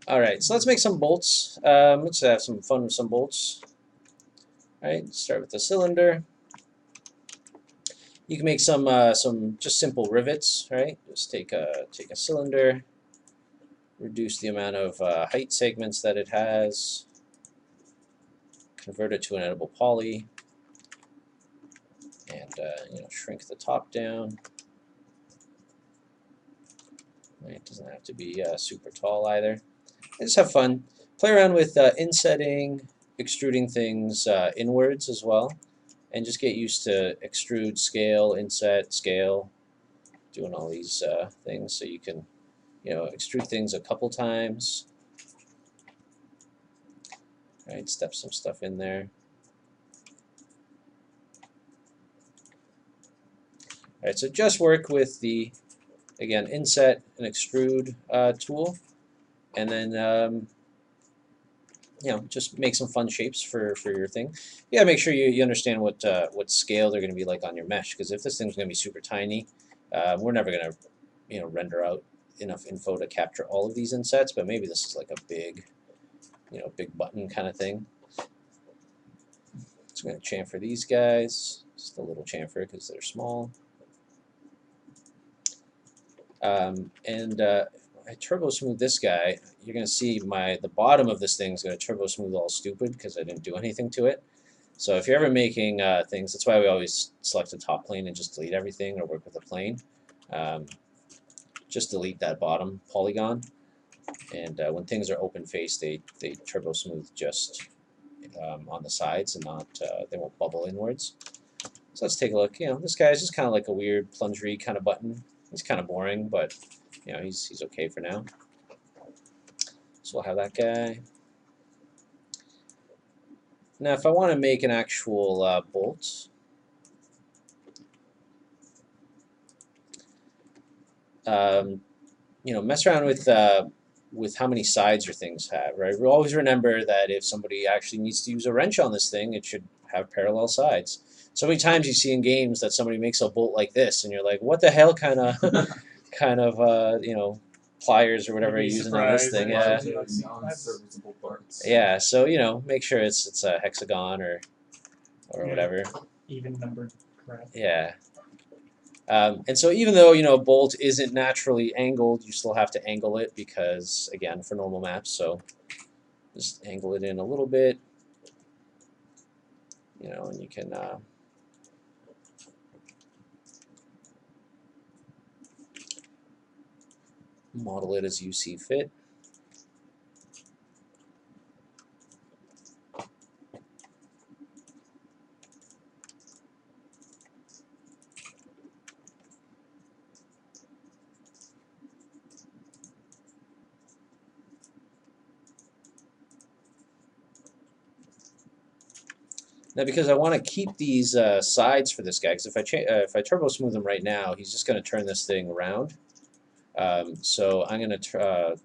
All right, so let's make some bolts. Let's have some fun with some bolts. All right, start with the cylinder. You can make some just simple rivets. Right, just take a cylinder, reduce the amount of height segments that it has, convert it to an editable poly, and shrink the top down. Right, it doesn't have to be super tall either. And just have fun. Play around with insetting, extruding things inwards as well, and just get used to extrude, scale, inset, scale, doing all these things so you can extrude things a couple times. Right, step some stuff in there. All right, so just work with the, again, inset and extrude tool, and then just make some fun shapes for your thing. You gotta make sure you understand what scale they're going to be like on your mesh, because if this thing's going to be super tiny, we're never going to render out enough info to capture all of these insets. But maybe this is like a big button kind of thing. So I'm going to chamfer these guys, just a little chamfer because they're small. And I turbo smooth this guy, you're going to see the bottom of this thing is going to turbo smooth all stupid because I didn't do anything to it. So if you're ever making things, that's why we always select the top plane and just delete everything, or work with a plane. Just delete that bottom polygon, and when things are open face, they turbo smooth just on the sides, and not they won't bubble inwards. So let's take a look. This guy is just kind of like a weird plungery kind of button. He's kind of boring, but he's okay for now. So we'll have that guy. Now, if I want to make an actual bolt, mess around with how many sides your things have. Right. We always remember that if somebody actually needs to use a wrench on this thing, it should have parallel sides. So many times you see in games that somebody makes a bolt like this, and you're like, "What the hell kind of pliers or whatever you're using on this thing?" Yeah. Yeah. So make sure it's a hexagon or whatever. Even numbered crap. Yeah. And so even though a bolt isn't naturally angled, you still have to angle it because, again, for normal maps. So just angle it in a little bit, and you can model it as you see fit. Now, because I want to keep these sides for this guy, because if I turbo smooth him right now, he's just going to turn this thing around. So I'm going to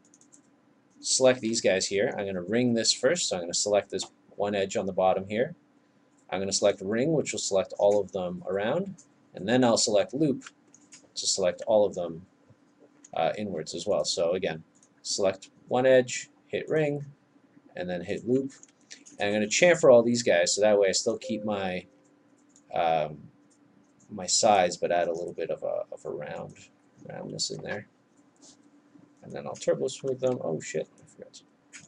select these guys here. I'm going to ring this first. So I'm going to select this one edge on the bottom here. I'm going to select ring, which will select all of them around, and then I'll select loop to select all of them inwards as well. So again, select one edge, hit ring, and then hit loop. And I'm going to chamfer all these guys, so that way I still keep my my sides, but add a little bit of a roundness in there. And then I'll turbo smooth them. Oh shit, I forgot to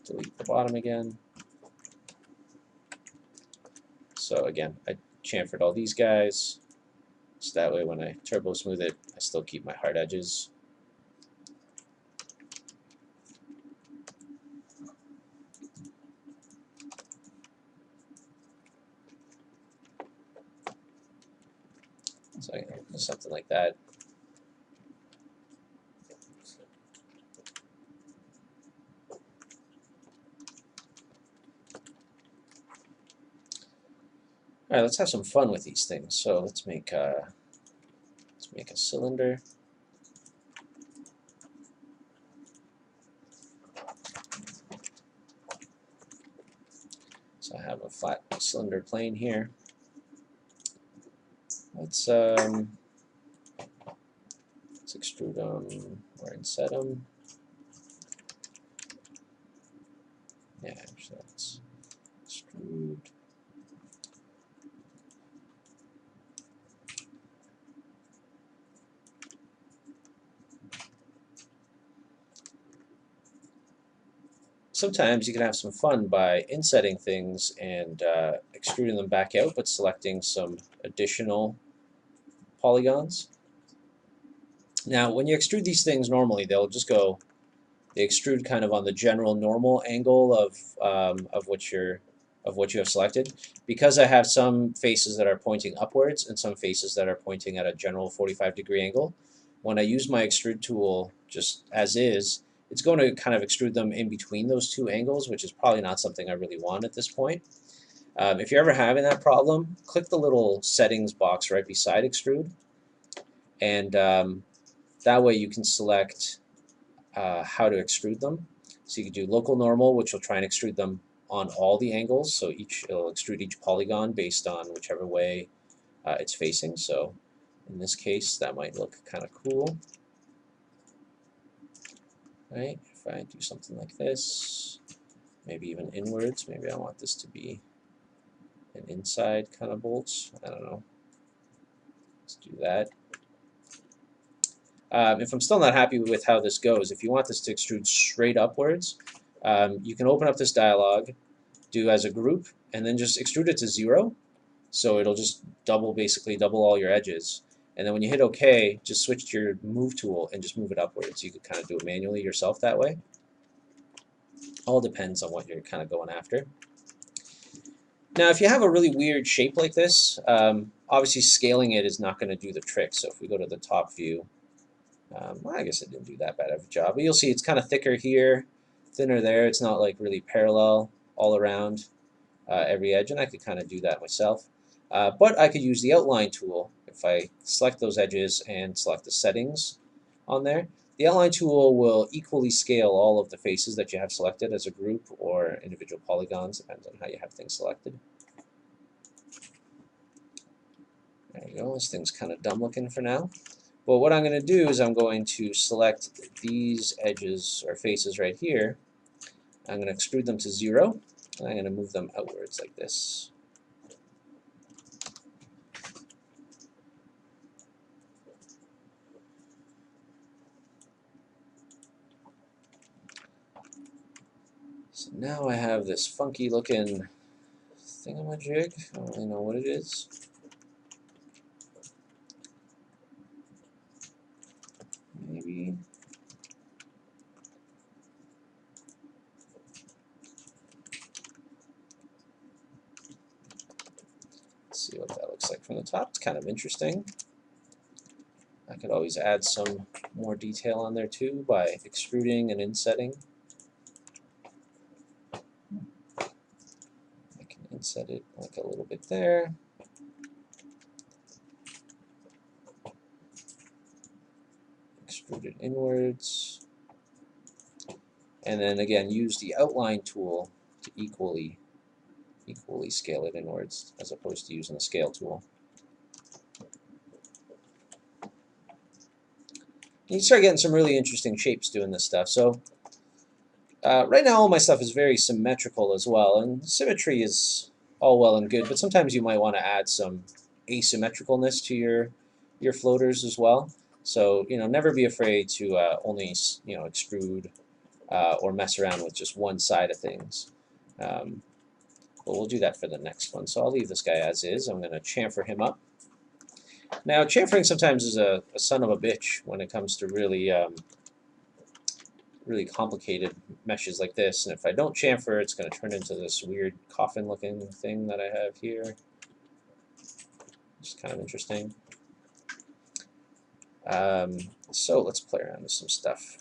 delete the bottom again. So again, I chamfered all these guys, so that way when I turbo smooth it, I still keep my hard edges. So something like that. All right, let's have some fun with these things. So let's make a cylinder. So I have a flat cylinder plane here. Let's extrude them or inset them. Yeah, actually that's extrude. Sometimes you can have some fun by insetting things and extruding them back out, but selecting some additional polygons. Now, when you extrude these things normally, they'll just go, they extrude kind of on the general normal angle of what you have selected. Because I have some faces that are pointing upwards and some faces that are pointing at a general 45-degree angle, when I use my extrude tool just as is, it's going to kind of extrude them in between those two angles, which is probably not something I really want at this point. If you're ever having that problem, click the little settings box right beside extrude, and that way you can select how to extrude them. So you can do local normal, which will try and extrude them on all the angles. So it'll extrude each polygon based on whichever way it's facing. So in this case, that might look kind of cool. Right? If I do something like this, maybe even inwards, maybe I want this to be an inside kind of bolt. I don't know. Let's do that. If I'm still not happy with how this goes, if you want this to extrude straight upwards, you can open up this dialog, do as a group, and then just extrude it to 0. So it'll just basically double all your edges. And then when you hit OK, just switch to your move tool and just move it upwards. You can kind of do it manually yourself that way. All depends on what you're kind of going after. Now, if you have a really weird shape like this, obviously scaling it is not going to do the trick. So if we go to the top view, well, I guess it didn't do that bad of a job. But you'll see it's kind of thicker here, thinner there. It's not like really parallel all around every edge, and I could kind of do that myself. But I could use the outline tool. If I select those edges and select the settings on there, the outline tool will equally scale all of the faces that you have selected as a group or individual polygons, depends on how you have things selected. There you go, this thing's kind of dumb looking for now. But what I'm going to do is I'm going to select these edges or faces right here. I'm going to extrude them to 0, and I'm going to move them outwards like this. So now I have this funky looking thingamajig. I don't really know what it is. Maybe. Let's see what that looks like from the top. It's kind of interesting. I could always add some more detail on there too by extruding and insetting. I can inset it like a little bit there. Extrude it inwards. And then again, use the outline tool to equally scale it inwards as opposed to using the scale tool. You start getting some really interesting shapes doing this stuff. So right now all my stuff is very symmetrical as well, and symmetry is all well and good, but sometimes you might want to add some asymmetricalness to your floaters as well. So never be afraid to only extrude or mess around with just one side of things. But we'll do that for the next one. So I'll leave this guy as is. I'm going to chamfer him up. Now, chamfering sometimes is a son of a bitch when it comes to really really complicated meshes like this. And if I don't chamfer, it's going to turn into this weird coffin-looking thing that I have here. It's kind of interesting. So let's play around with some stuff.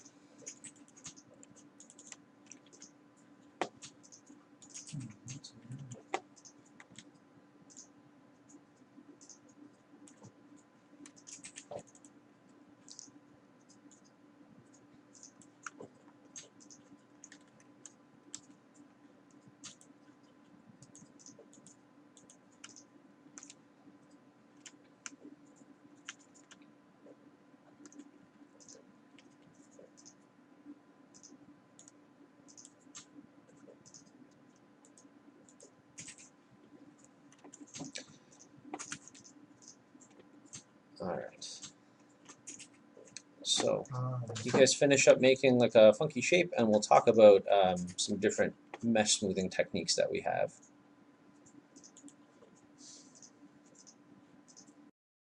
Alright. So, you guys finish up making like a funky shape, and we'll talk about some different mesh smoothing techniques that we have.